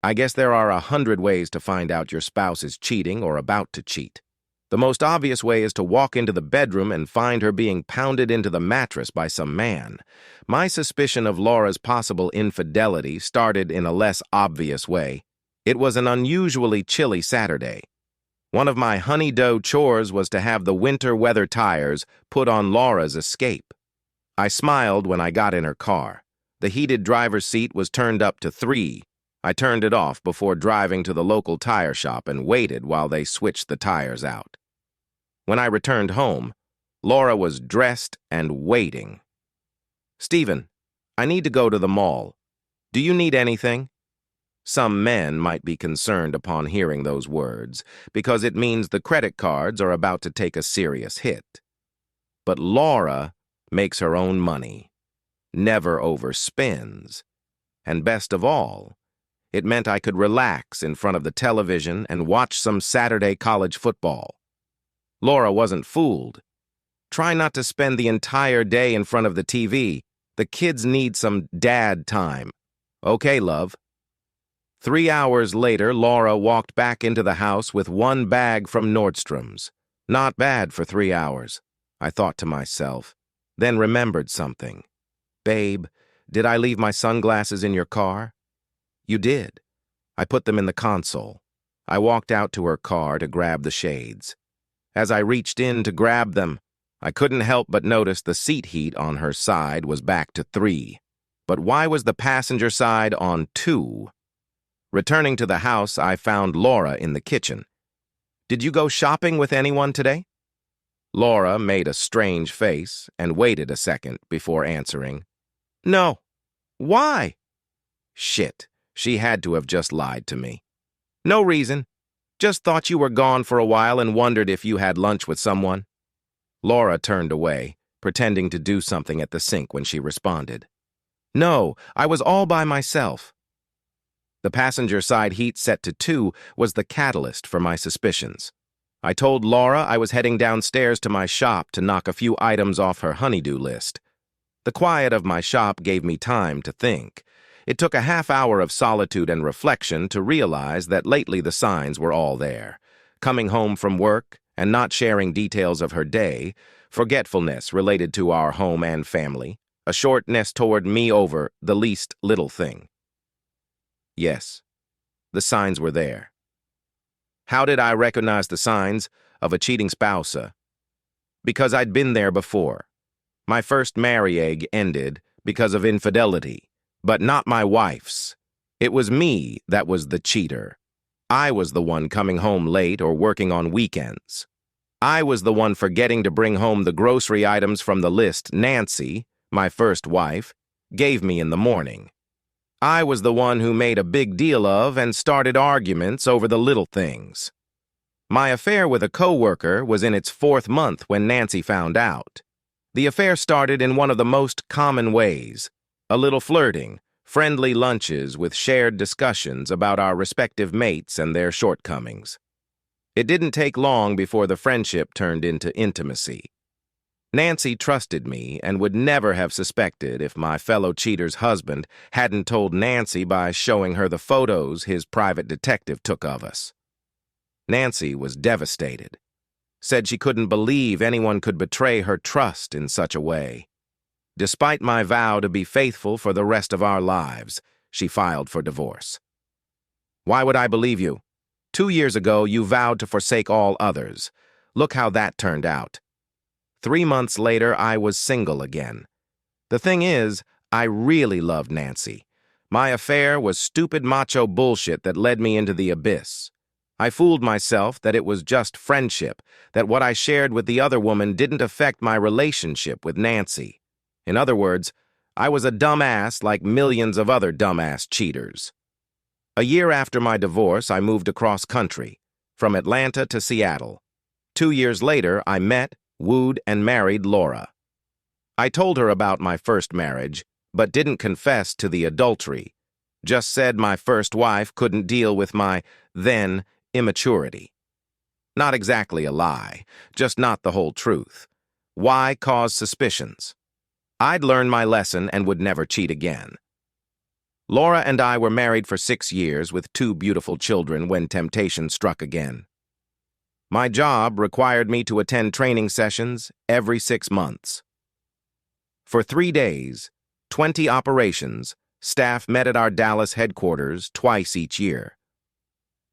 I guess there are 100 ways to find out your spouse is cheating or about to cheat. The most obvious way is to walk into the bedroom and find her being pounded into the mattress by some man. My suspicion of Laura's possible infidelity started in a less obvious way. It was an unusually chilly Saturday. One of my honey-dough chores was to have the winter weather tires put on Laura's Escape. I smiled when I got in her car. The heated driver's seat was turned up to 3. I turned it off before driving to the local tire shop and waited while they switched the tires out. When I returned home, Laura was dressed and waiting. "Stephen, I need to go to the mall. Do you need anything?" Some men might be concerned upon hearing those words because it means the credit cards are about to take a serious hit. But Laura makes her own money, never overspends, and best of all, it meant I could relax in front of the television and watch some Saturday college football. Laura wasn't fooled. Try not to spend the entire day in front of the TV. The kids need some dad time. Okay, love. 3 hours later, Laura walked back into the house with one bag from Nordstrom's. Not bad for 3 hours, I thought to myself, then remembered something. "Babe, did I leave my sunglasses in your car?" "You did." I put them in the console. I walked out to her car to grab the shades. As I reached in to grab them, I couldn't help but notice the seat heat on her side was back to 3. But why was the passenger side on 2? Returning to the house, I found Laura in the kitchen. "Did you go shopping with anyone today?" Laura made a strange face and waited a second before answering. "No." "Why?" Shit, she had to have just lied to me. "No reason. Just thought you were gone for a while and wondered if you had lunch with someone." Laura turned away, pretending to do something at the sink when she responded. "No, I was all by myself." The passenger side heat set to 2 was the catalyst for my suspicions. I told Laura I was heading downstairs to my shop to knock a few items off her honey-do list. The quiet of my shop gave me time to think. It took a half-hour of solitude and reflection to realize that lately the signs were all there. Coming home from work and not sharing details of her day, forgetfulness related to our home and family, a shortness toward me over the least little thing. Yes, the signs were there. How did I recognize the signs of a cheating spouse? Because I'd been there before. My first marry egg ended because of infidelity, but not my wife's. It was me that was the cheater. I was the one coming home late or working on weekends. I was the one forgetting to bring home the grocery items from the list Nancy, my first wife, gave me in the morning. I was the one who made a big deal of and started arguments over the little things. My affair with a coworker was in its 4th month when Nancy found out. The affair started in one of the most common ways: a little flirting, friendly lunches with shared discussions about our respective mates and their shortcomings. It didn't take long before the friendship turned into intimacy. Nancy trusted me and would never have suspected if my fellow cheater's husband hadn't told Nancy by showing her the photos his private detective took of us. Nancy was devastated. Said she couldn't believe anyone could betray her trust in such a way. Despite my vow to be faithful for the rest of our lives, she filed for divorce. "Why would I believe you? 2 years ago, you vowed to forsake all others. Look how that turned out." 3 months later, I was single again. The thing is, I really loved Nancy. My affair was stupid macho bullshit that led me into the abyss. I fooled myself that it was just friendship, that what I shared with the other woman didn't affect my relationship with Nancy. In other words, I was a dumbass like millions of other dumbass cheaters. A year after my divorce, I moved across country, from Atlanta to Seattle. 2 years later, I met, wooed, and married Laura. I told her about my first marriage, but didn't confess to the adultery. Just said my first wife couldn't deal with my, then, immaturity. Not exactly a lie, just not the whole truth. Why cause suspicions? I'd learned my lesson and would never cheat again. Laura and I were married for 6 years with 2 beautiful children when temptation struck again. My job required me to attend training sessions every 6 months. For 3 days, 20 operations, staff met at our Dallas headquarters twice each year.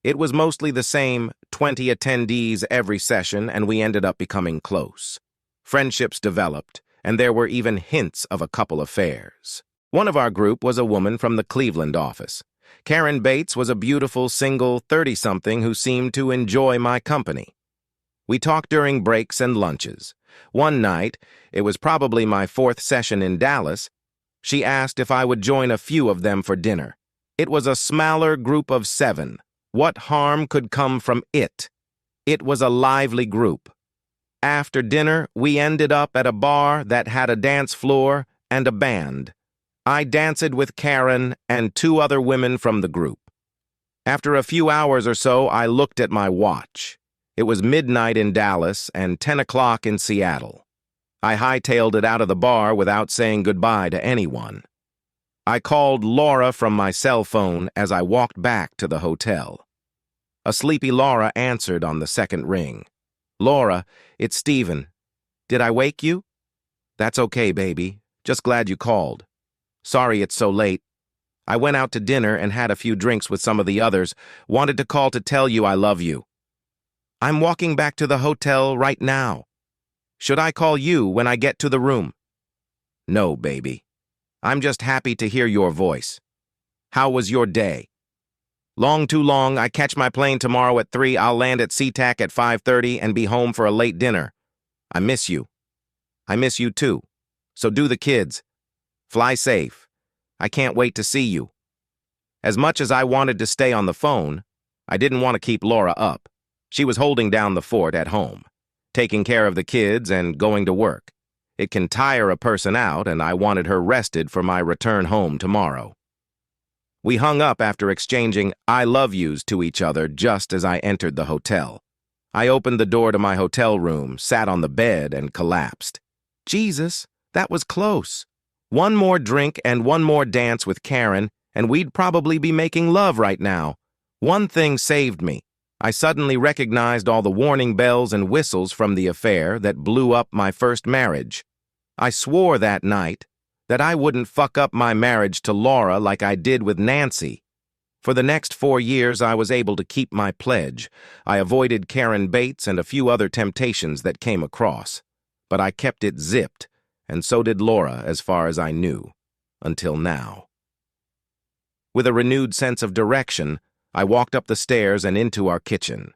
It was mostly the same 20 attendees every session, and we ended up becoming close. Friendships developed, and there were even hints of a couple affairs. One of our group was a woman from the Cleveland office. Karen Bates was a beautiful, single 30-something who seemed to enjoy my company. We talked during breaks and lunches. One night, it was probably my 4th session in Dallas, she asked if I would join a few of them for dinner. It was a smaller group of 7. What harm could come from it? It was a lively group. After dinner, we ended up at a bar that had a dance floor and a band. I danced with Karen and 2 other women from the group. After a few hours or so, I looked at my watch. It was midnight in Dallas and 10 o'clock in Seattle. I hightailed it out of the bar without saying goodbye to anyone. I called Laura from my cell phone as I walked back to the hotel. A sleepy Laura answered on the second ring. "Laura, it's Steven. Did I wake you?" "That's okay, baby. Just glad you called. Sorry it's so late. I went out to dinner and had a few drinks with some of the others. Wanted to call to tell you I love you. I'm walking back to the hotel right now. Should I call you when I get to the room?" "No, baby. I'm just happy to hear your voice. How was your day?" "Long too long. I catch my plane tomorrow at 3. I'll land at SeaTac at 5:30 and be home for a late dinner. I miss you." "I miss you too. So do the kids. Fly safe. I can't wait to see you." As much as I wanted to stay on the phone, I didn't want to keep Laura up. She was holding down the fort at home, taking care of the kids and going to work. It can tire a person out, and I wanted her rested for my return home tomorrow. We hung up after exchanging "I love yous" to each other just as I entered the hotel. I opened the door to my hotel room, sat on the bed, and collapsed. Jesus, that was close. One more drink and one more dance with Karen, and we'd probably be making love right now. One thing saved me. I suddenly recognized all the warning bells and whistles from the affair that blew up my first marriage. I swore that night that I wouldn't fuck up my marriage to Laura like I did with Nancy. For the next 4 years, I was able to keep my pledge. I avoided Karen Bates and a few other temptations that came across. But I kept it zipped, and so did Laura as far as I knew, until now. With a renewed sense of direction, I walked up the stairs and into our kitchen.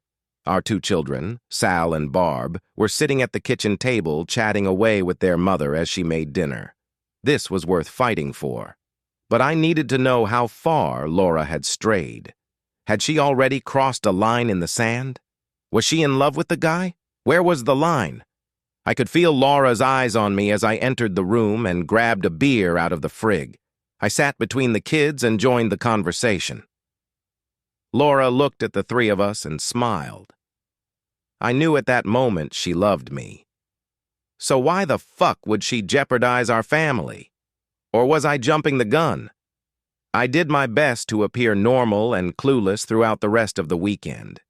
Our 2 children, Sal and Barb, were sitting at the kitchen table chatting away with their mother as she made dinner. This was worth fighting for. But I needed to know how far Laura had strayed. Had she already crossed a line in the sand? Was she in love with the guy? Where was the line? I could feel Laura's eyes on me as I entered the room and grabbed a beer out of the frig. I sat between the kids and joined the conversation. Laura looked at the 3 of us and smiled. I knew at that moment she loved me. So why the fuck would she jeopardize our family? Or was I jumping the gun? I did my best to appear normal and clueless throughout the rest of the weekend.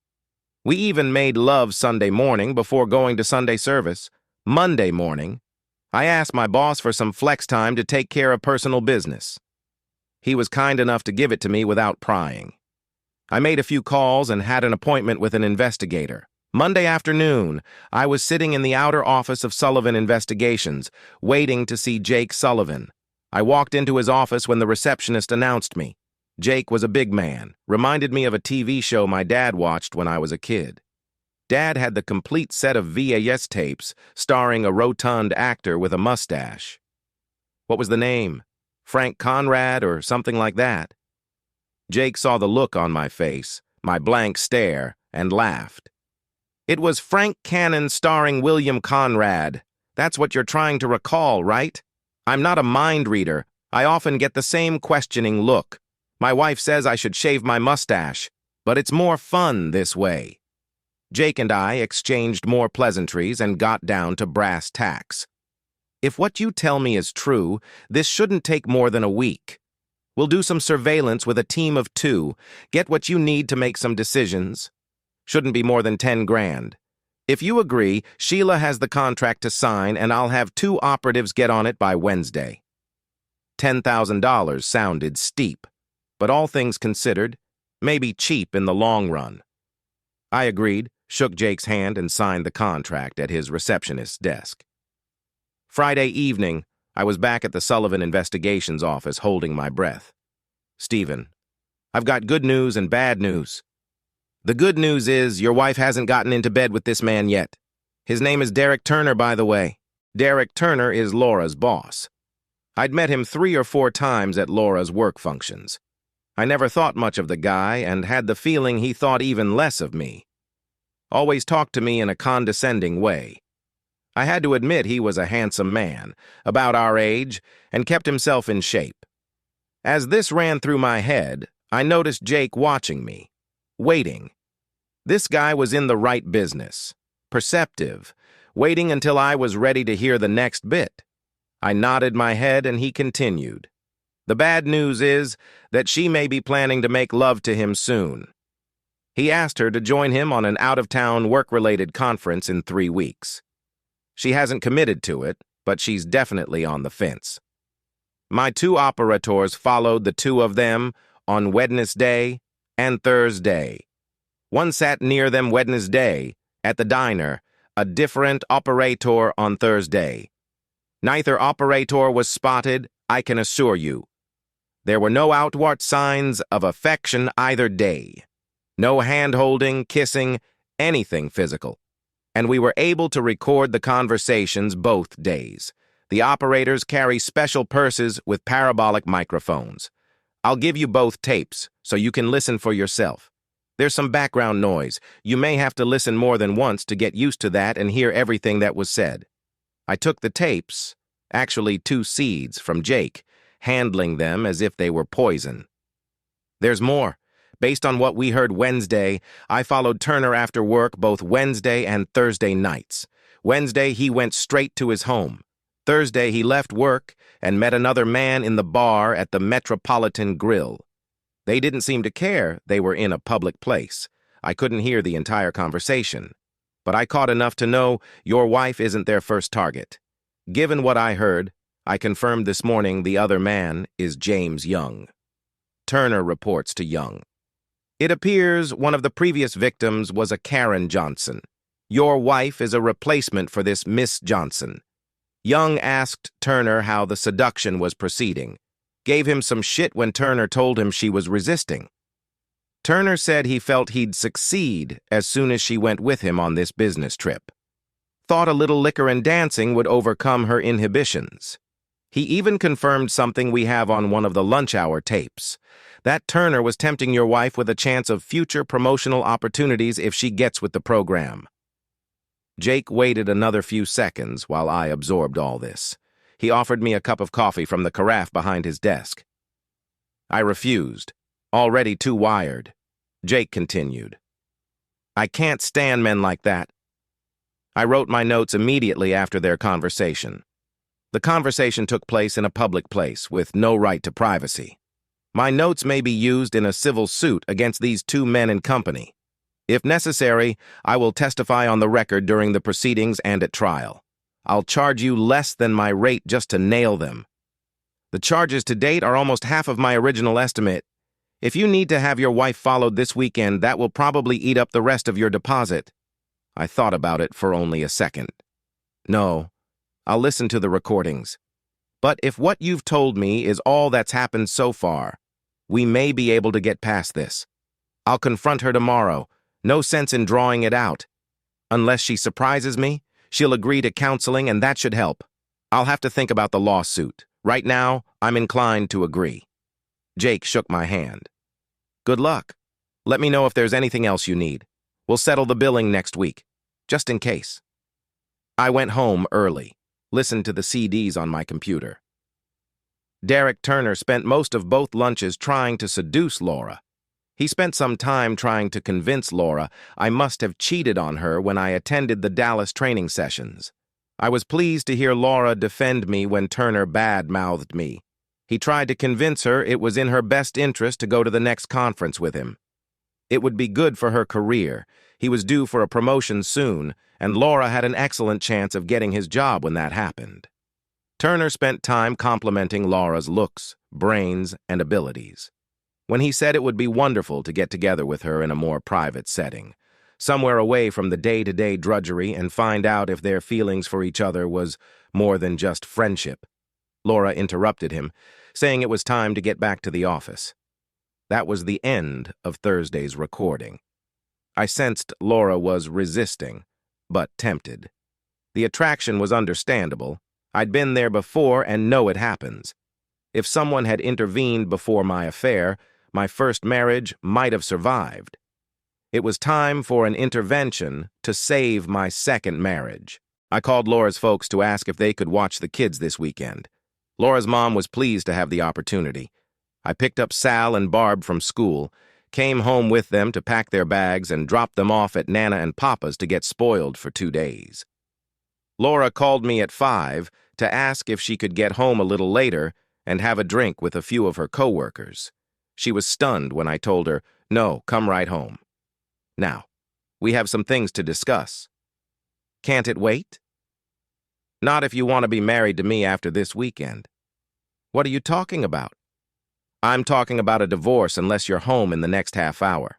We even made love Sunday morning before going to Sunday service. Monday morning, I asked my boss for some flex time to take care of personal business. He was kind enough to give it to me without prying. I made a few calls and had an appointment with an investigator. Monday afternoon, I was sitting in the outer office of Sullivan Investigations, waiting to see Jake Sullivan. I walked into his office when the receptionist announced me. Jake was a big man, reminded me of a TV show my dad watched when I was a kid. Dad had the complete set of VHS tapes starring a rotund actor with a mustache. What was the name? Frank Conrad or something like that? Jake saw the look on my face, my blank stare, and laughed. It was Frank Cannon starring William Conrad. That's what you're trying to recall, right? I'm not a mind reader. I often get the same questioning look. My wife says I should shave my mustache, but it's more fun this way. Jake and I exchanged more pleasantries and got down to brass tacks. If what you tell me is true, this shouldn't take more than a week. We'll do some surveillance with a team of 2. Get what you need to make some decisions. Shouldn't be more than 10 grand. If you agree, Sheila has the contract to sign, and I'll have 2 operatives get on it by Wednesday. $10,000 sounded steep, but all things considered, maybe cheap in the long run. I agreed, shook Jake's hand, and signed the contract at his receptionist's desk. Friday evening, I was back at the Sullivan Investigations office holding my breath. Stephen, I've got good news and bad news. The good news is your wife hasn't gotten into bed with this man yet. His name is Derek Turner, by the way. Derek Turner is Laura's boss. I'd met him 3 or 4 times at Laura's work functions. I never thought much of the guy and had the feeling he thought even less of me. Always talked to me in a condescending way. I had to admit he was a handsome man, about our age, and kept himself in shape. As this ran through my head, I noticed Jake watching me, waiting. This guy was in the right business, perceptive, waiting until I was ready to hear the next bit. I nodded my head and he continued. The bad news is that she may be planning to make love to him soon. He asked her to join him on an out-of-town work-related conference in 3 weeks. She hasn't committed to it, but she's definitely on the fence. My 2 operators followed the 2 of them on Wednesday and Thursday. One sat near them Wednesday at the diner, a different operator on Thursday. Neither operator was spotted, I can assure you. There were no outward signs of affection either day. No hand-holding, kissing, anything physical. And we were able to record the conversations both days. The operators carry special purses with parabolic microphones. I'll give you both tapes so you can listen for yourself. There's some background noise. You may have to listen more than once to get used to that and hear everything that was said. I took the tapes, actually 2 seeds, from Jake, handling them as if they were poison. There's more. Based on what we heard Wednesday, I followed Turner after work both Wednesday and Thursday nights. Wednesday, he went straight to his home. Thursday, he left work and met another man in the bar at the Metropolitan Grill. They didn't seem to care they were in a public place. I couldn't hear the entire conversation. But I caught enough to know your wife isn't their first target. Given what I heard, I confirmed this morning the other man is James Young. Turner reports to Young. It appears one of the previous victims was a Karen Johnson. Your wife is a replacement for this Miss Johnson. Young asked Turner how the seduction was proceeding. Gave him some shit when Turner told him she was resisting. Turner said he felt he'd succeed as soon as she went with him on this business trip. Thought a little liquor and dancing would overcome her inhibitions. He even confirmed something we have on one of the lunch hour tapes, that Turner was tempting your wife with a chance of future promotional opportunities if she gets with the program. Jake waited another few seconds while I absorbed all this. He offered me a cup of coffee from the carafe behind his desk. I refused, already too wired. Jake continued. I can't stand men like that. I wrote my notes immediately after their conversation. The conversation took place in a public place with no right to privacy. My notes may be used in a civil suit against these 2 men in company. If necessary, I will testify on the record during the proceedings and at trial. I'll charge you less than my rate just to nail them. The charges to date are almost half of my original estimate. If you need to have your wife followed this weekend, that will probably eat up the rest of your deposit. I thought about it for only a second. No, I'll listen to the recordings. But if what you've told me is all that's happened so far, we may be able to get past this. I'll confront her tomorrow. No sense in drawing it out. Unless she surprises me, she'll agree to counseling, and that should help. I'll have to think about the lawsuit. Right now, I'm inclined to agree. Jake shook my hand. Good luck. Let me know if there's anything else you need. We'll settle the billing next week, just in case. I went home early, listened to the CDs on my computer. Derek Turner spent most of both lunches trying to seduce Laura. He spent some time trying to convince Laura I must have cheated on her when I attended the Dallas training sessions. I was pleased to hear Laura defend me when Turner bad-mouthed me. He tried to convince her it was in her best interest to go to the next conference with him. It would be good for her career. He was due for a promotion soon, and Laura had an excellent chance of getting his job when that happened. Turner spent time complimenting Laura's looks, brains, and abilities. When he said it would be wonderful to get together with her in a more private setting, somewhere away from the day-to-day drudgery, and find out if their feelings for each other was more than just friendship, Laura interrupted him, saying it was time to get back to the office. That was the end of Thursday's recording. I sensed Laura was resisting, but tempted. The attraction was understandable. I'd been there before and know it happens. If someone had intervened before my affair, my first marriage might have survived. It was time for an intervention to save my second marriage. I called Laura's folks to ask if they could watch the kids this weekend. Laura's mom was pleased to have the opportunity. I picked up Sal and Barb from school, came home with them to pack their bags, and dropped them off at Nana and Papa's to get spoiled for 2 days. Laura called me at 5 to ask if she could get home a little later and have a drink with a few of her coworkers. She was stunned when I told her, "No, come right home." Now, we have some things to discuss. Can't it wait? Not if you want to be married to me after this weekend. What are you talking about? I'm talking about a divorce unless you're home in the next half hour.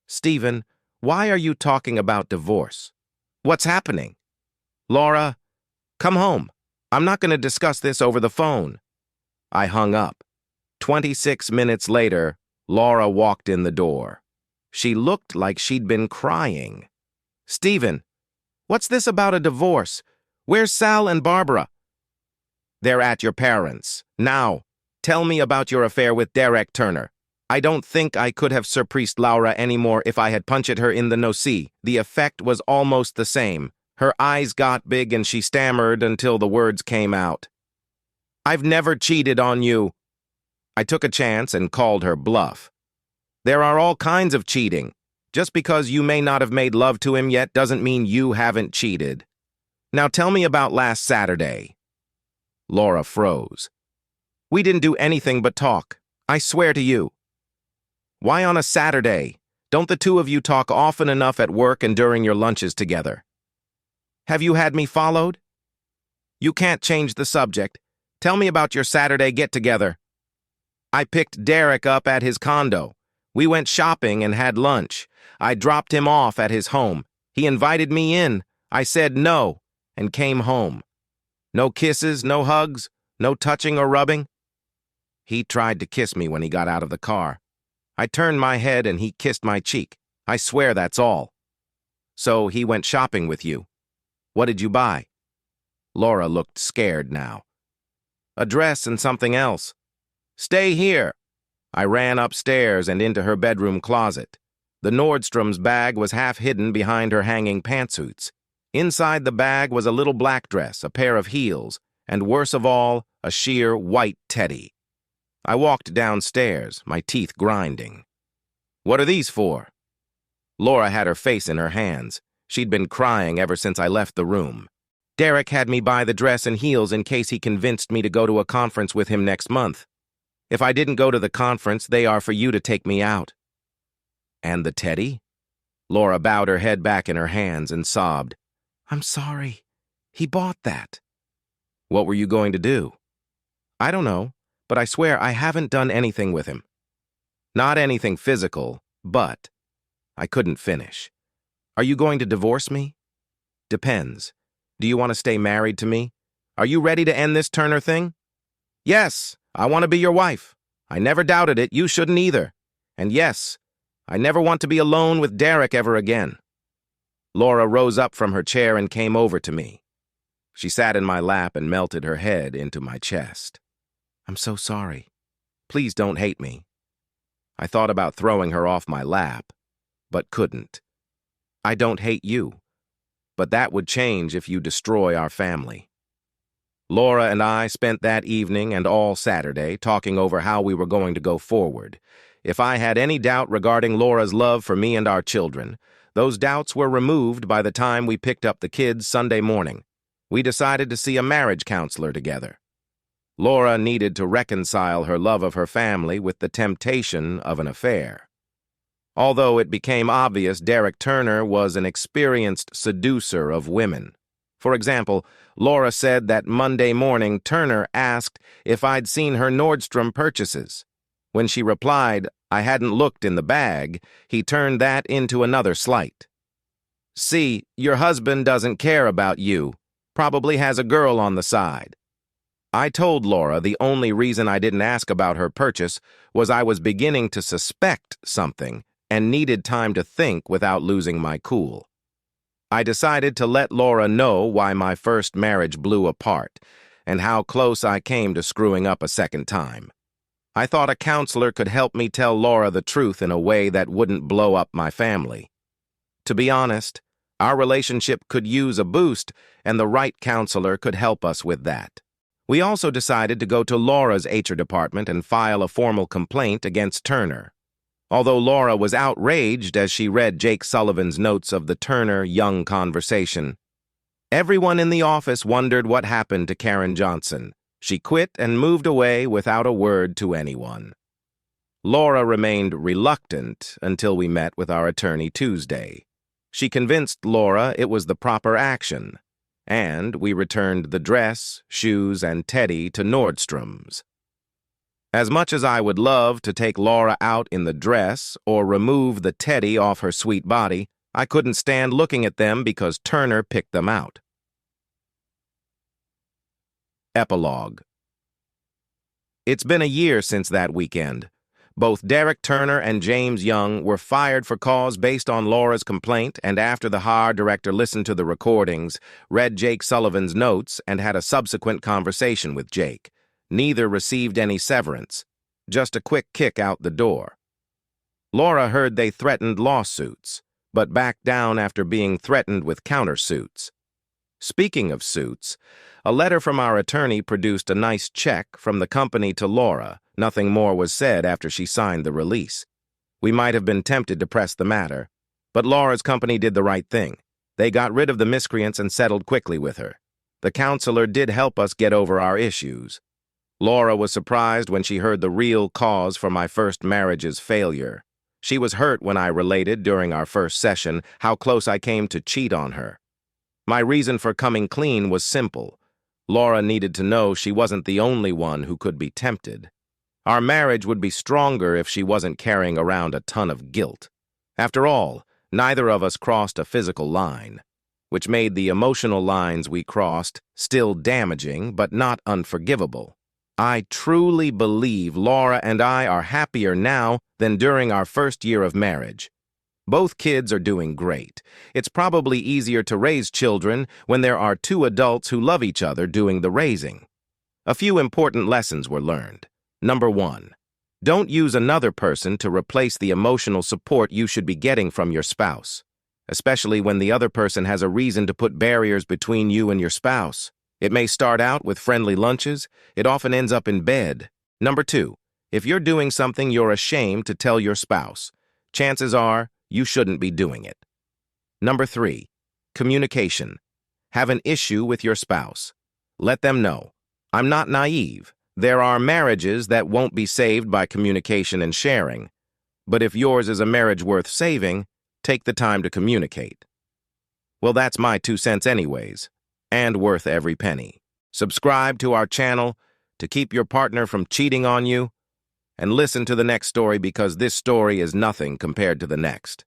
Stephen, why are you talking about divorce? What's happening? Laura, come home. I'm not going to discuss this over the phone. I hung up. 26 minutes later, Laura walked in the door. She looked like she'd been crying. Stephen, what's this about a divorce? Where's Sal and Barbara? They're at your parents. Now, tell me about your affair with Derek Turner. I don't think I could have surprised Laura anymore if I had punched her in the nose. The effect was almost the same. Her eyes got big and she stammered until the words came out. I've never cheated on you. I took a chance and called her bluff. There are all kinds of cheating. Just because you may not have made love to him yet doesn't mean you haven't cheated. Now tell me about last Saturday. Laura froze. We didn't do anything but talk. I swear to you. Why on a Saturday? Don't the two of you talk often enough at work and during your lunches together? Have you had me followed? You can't change the subject. Tell me about your Saturday get-together. I picked Derek up at his condo. We went shopping and had lunch. I dropped him off at his home. He invited me in. I said no and came home. No kisses, no hugs, no touching or rubbing. He tried to kiss me when he got out of the car. I turned my head and he kissed my cheek. I swear that's all. So he went shopping with you. What did you buy? Laura looked scared now. A dress and something else. Stay here. I ran upstairs and into her bedroom closet. The Nordstrom's bag was half hidden behind her hanging pantsuits. Inside the bag was a little black dress, a pair of heels, and worst of all, a sheer white teddy. I walked downstairs, my teeth grinding. What are these for? Laura had her face in her hands. She'd been crying ever since I left the room. Derek had me buy the dress and heels in case he convinced me to go to a conference with him next month. If I didn't go to the conference, they are for you to take me out. And the teddy? Laura bowed her head back in her hands and sobbed. I'm sorry. He bought that. What were you going to do? I don't know, but I swear I haven't done anything with him. Not anything physical, but... I couldn't finish. Are you going to divorce me? Depends. Do you want to stay married to me? Are you ready to end this Turner thing? Yes, I want to be your wife. I never doubted it. You shouldn't either. And yes, I never want to be alone with Derek ever again. Laura rose up from her chair and came over to me. She sat in my lap and melted her head into my chest. I'm so sorry. Please don't hate me. I thought about throwing her off my lap, but couldn't. I don't hate you, but that would change if you destroy our family. Laura and I spent that evening and all Saturday talking over how we were going to go forward. If I had any doubt regarding Laura's love for me and our children, those doubts were removed by the time we picked up the kids Sunday morning. We decided to see a marriage counselor together. Laura needed to reconcile her love of her family with the temptation of an affair. Although it became obvious Derek Turner was an experienced seducer of women. For example, Laura said that Monday morning Turner asked if I'd seen her Nordstrom purchases. When she replied, I hadn't looked in the bag, he turned that into another slight. See, your husband doesn't care about you. Probably has a girl on the side. I told Laura the only reason I didn't ask about her purchase was I was beginning to suspect something and needed time to think without losing my cool. I decided to let Laura know why my first marriage blew apart and how close I came to screwing up a second time. I thought a counselor could help me tell Laura the truth in a way that wouldn't blow up my family. To be honest, our relationship could use a boost, and the right counselor could help us with that. We also decided to go to Laura's HR department and file a formal complaint against Turner. Although Laura was outraged as she read Jake Sullivan's notes of the Turner-Young conversation, everyone in the office wondered what happened to Karen Johnson. She quit and moved away without a word to anyone. Laura remained reluctant until we met with our attorney Tuesday. She convinced Laura it was the proper action, and we returned the dress, shoes, and Teddy to Nordstrom's. As much as I would love to take Laura out in the dress or remove the Teddy off her sweet body, I couldn't stand looking at them because Turner picked them out. Epilogue. It's been a year since that weekend. Both Derek Turner and James Young were fired for cause based on Laura's complaint, and after the HR director listened to the recordings, read Jake Sullivan's notes, and had a subsequent conversation with Jake. Neither received any severance, just a quick kick out the door. Laura heard they threatened lawsuits, but backed down after being threatened with countersuits. Speaking of suits, a letter from our attorney produced a nice check from the company to Laura. Nothing more was said after she signed the release. We might have been tempted to press the matter, but Laura's company did the right thing. They got rid of the miscreants and settled quickly with her. The counselor did help us get over our issues. Laura was surprised when she heard the real cause for my first marriage's failure. She was hurt when I related during our first session how close I came to cheat on her. My reason for coming clean was simple. Laura needed to know she wasn't the only one who could be tempted. Our marriage would be stronger if she wasn't carrying around a ton of guilt. After all, neither of us crossed a physical line, which made the emotional lines we crossed still damaging but not unforgivable. I truly believe Laura and I are happier now than during our first year of marriage. Both kids are doing great. It's probably easier to raise children when there are two adults who love each other doing the raising. A few important lessons were learned. Number 1, don't use another person to replace the emotional support you should be getting from your spouse, especially when the other person has a reason to put barriers between you and your spouse. It may start out with friendly lunches. It often ends up in bed. Number 2, if you're doing something you're ashamed to tell your spouse, chances are you shouldn't be doing it. Number 3, communication. Have an issue with your spouse. Let them know. I'm not naive. There are marriages that won't be saved by communication and sharing. But if yours is a marriage worth saving, take the time to communicate. Well, that's my 2 cents anyways, and worth every penny. Subscribe to our channel to keep your partner from cheating on you, and listen to the next story because this story is nothing compared to the next.